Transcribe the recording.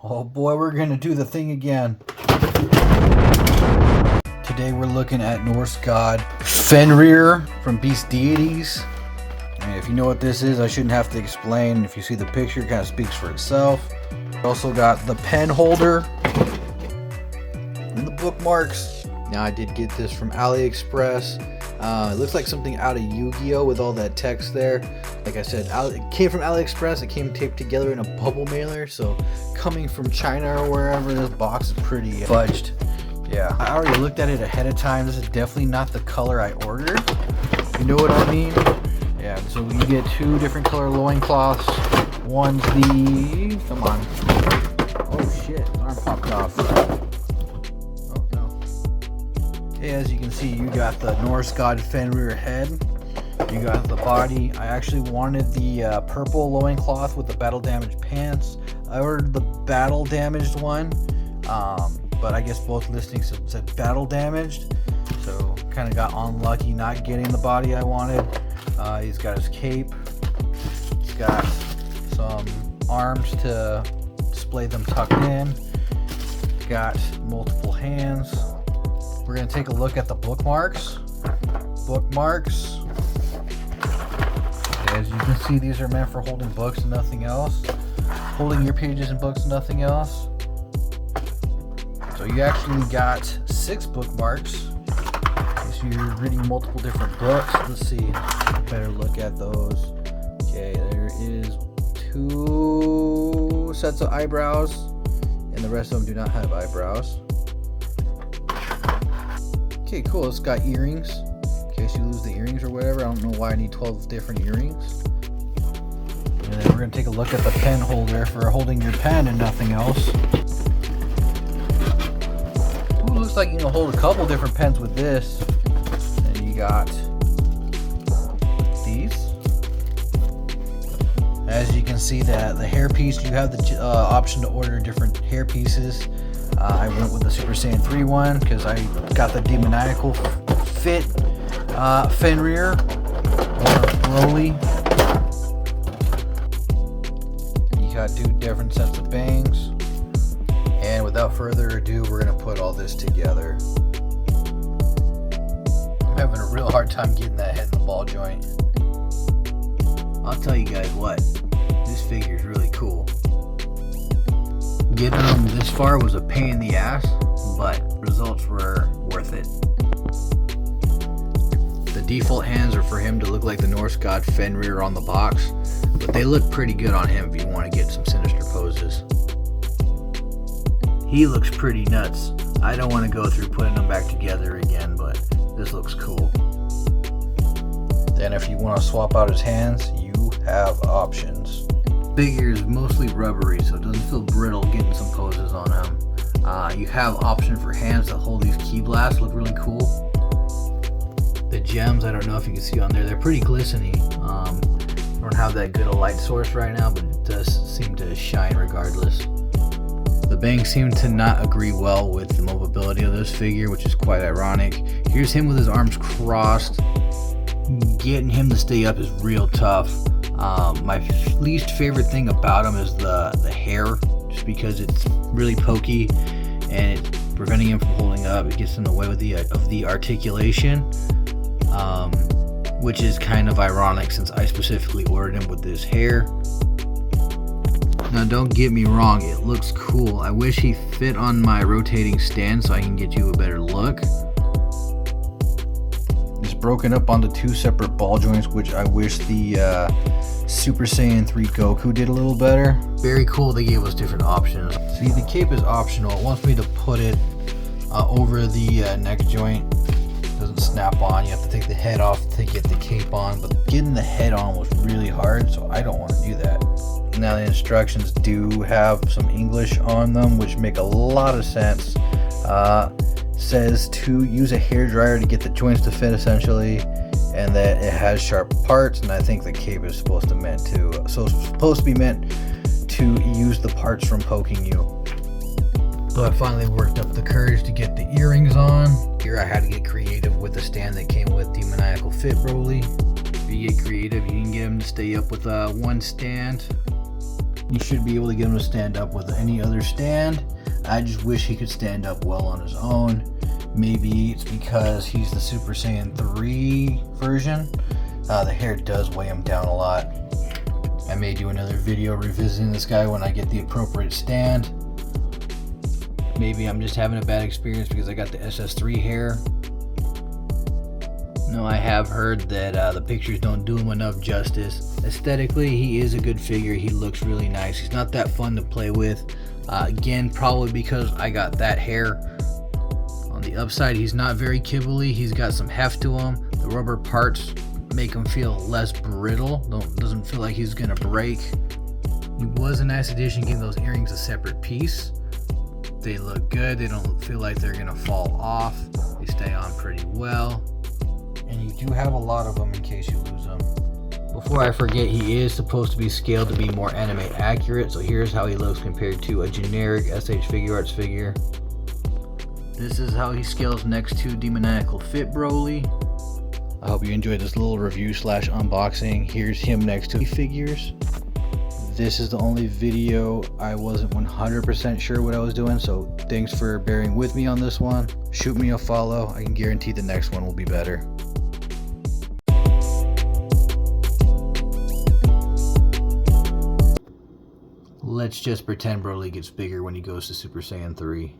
Oh boy, we're gonna do the thing again. Today we're looking at Norse god Fenrir from Beast Deities. I mean, if you know what this is, I shouldn't have to explain. If you see the picture, it kind of speaks for itself. Also got the pen holder and the bookmarks. Now I did get this from AliExpress. It looks like something out of Yu-Gi-Oh with all that text there. Like I said, it came from AliExpress. It came taped together in a bubble mailer. So coming from China or wherever, this box is pretty fudged. Yeah, I already looked at it ahead of time. This is definitely not the color I ordered. You know what I mean? Yeah, so you get two different color loincloths. One's the... Come on. Oh shit, his arm popped off. Oh no. Okay, as you can see, you got the Norse god Fenrir head. You got the body. I actually wanted the purple loincloth with the battle damaged pants. I ordered the battle damaged one, but I guess both listings said battle damaged, so kind of got unlucky not getting the body I wanted. He's got his cape. He's got some arms to display them tucked in. Got multiple hands. We're gonna take a look at the bookmarks. As you can see, these are meant for holding books and nothing else. Holding your pages and books and nothing else. So you actually got 6 bookmarks. So you're reading multiple different books. Let's see. Better look at those. Okay, there is 2 sets of eyebrows, and the rest of them do not have eyebrows. Okay, cool. It's got earrings. In case you lose the earrings or whatever. I don't know why I need 12 different earrings. And then we're going to take a look at the pen holder for holding your pen and nothing else. Ooh, looks like you can hold a couple different pens with this. And you got these. As you can see, that the hair piece, you have the option to order different hair pieces. I went with the Super Saiyan 3 one because I got the demoniacal fit Fenrir or Broly. You got 2 different sets of bangs. And without further ado, we're gonna put all this together. I'm having a real hard time getting that head in the ball joint. I'll tell you guys what, this figure is really cool. Getting them this far was a pain in the ass, but results were worth it. The default hands are for him to look like the Norse god Fenrir on the box, but they look pretty good on him if you want to get some sinister poses. He looks pretty nuts. I don't want to go through putting them back together again, but this looks cool. Then if you want to swap out his hands, you have options. Figure is mostly rubbery, so it doesn't feel brittle getting some poses on him. You have option for hands that hold these key blasts, look really cool. The gems, I don't know if you can see on there, they're pretty glistening. I don't have that good a light source right now, but it does seem to shine regardless. The bangs seem to not agree well with the mobility of this figure, which is quite ironic. Here's him with his arms crossed. Getting him to stay up is real tough. My least favorite thing about him is the hair, just because it's really pokey and it's preventing him from holding up. It gets in the way of the articulation, which is kind of ironic since I specifically ordered him with this hair. Now don't get me wrong, it looks cool. I wish he fit on my rotating stand so I can get you a better look. It's broken up onto 2 separate ball joints, which I wish the Super Saiyan 3 Goku did a little better. Very cool, they gave us different options. See, the cape is optional. It wants me to put it over the neck joint. It doesn't snap on. You have to take the head off to get the cape on, but getting the head on was really hard, so I don't want to do that. Now the instructions do have some English on them, which make a lot of sense. Says to use a hairdryer to get the joints to fit essentially, and that it has sharp parts, and I think the cape is supposed to be meant to use the parts from poking you. So I finally worked up the courage to get the earrings on. Here I had to get creative with the stand that came with Demoniacal Fit Broly. If you get creative, you can get him to stay up with one stand. You should be able to get him to stand up with any other stand. I just wish he could stand up well on his own. Maybe it's because he's the Super Saiyan 3 version. The hair does weigh him down a lot. I may do another video revisiting this guy when I get the appropriate stand. Maybe I'm just having a bad experience because I got the SS3 hair. No, I have heard that the pictures don't do him enough justice. Aesthetically, he is a good figure. He looks really nice. He's not that fun to play with. Again, probably because I got that hair. On the upside, he's not very kibbly. He's got some heft to him. The rubber parts make him feel less brittle. Doesn't feel like he's gonna break. He was a nice addition, giving those earrings a separate piece. They look good. They don't feel like they're gonna fall off. They stay on pretty well. And you do have a lot of them in case you lose them. Before I forget, he is supposed to be scaled to be more anime accurate, so here's how he looks compared to a generic SH Figuarts figure. This is how he scales next to Demoniacal Fit Broly. I hope you enjoyed this little review slash unboxing. Here's him next to figures. This is the only video I wasn't 100% sure what I was doing, so thanks for bearing with me on this one. Shoot me a follow. I can guarantee the next one will be better. Let's just pretend Broly gets bigger when he goes to Super Saiyan 3.